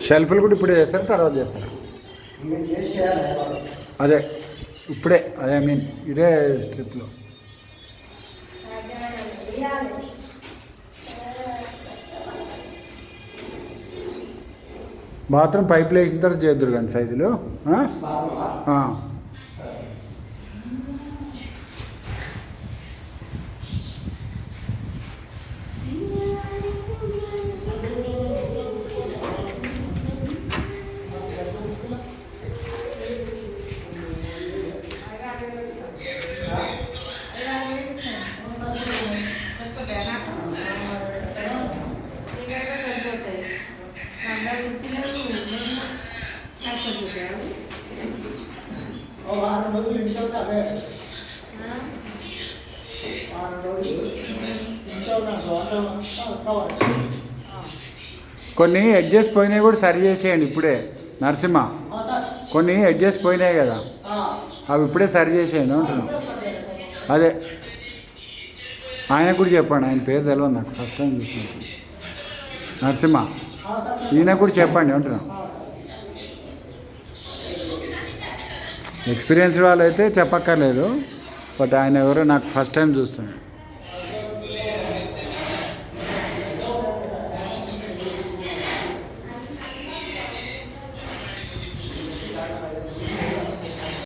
షెల్ఫ్లు కూడా ఇప్పుడే చేస్తారు, తర్వాత చేస్తారు. అదే ఇప్పుడే, అదే ఐ మీన్ ఇదే స్ట్రిప్లో. బాత్రూమ్ పైపులు వేసిన తర్వాత చేద్దరు కానీ సైజులు. కొన్ని అడ్జస్ట్ పోయినాయి కూడా సరి చేసేయండి ఇప్పుడే నరసింహ. కొన్ని అడ్జస్ట్ పోయినాయి కదా, అవి ఇప్పుడే సరి చేసేయండి అంటున్నాం. అదే ఆయన కూడా చెప్పండి, ఆయన పేరు తెలియదు నాకు, ఫస్ట్ టైం చూసినట్టు. నరసింహ, ఈయన కూడా చెప్పండి అంటున్నాం. ఎక్స్పీరియన్స్ వాళ్ళు అయితే చెప్పక్కర్లేదు, బట్ ఆయన ఎవరో నాకు ఫస్ట్ టైం చూస్తున్నాను.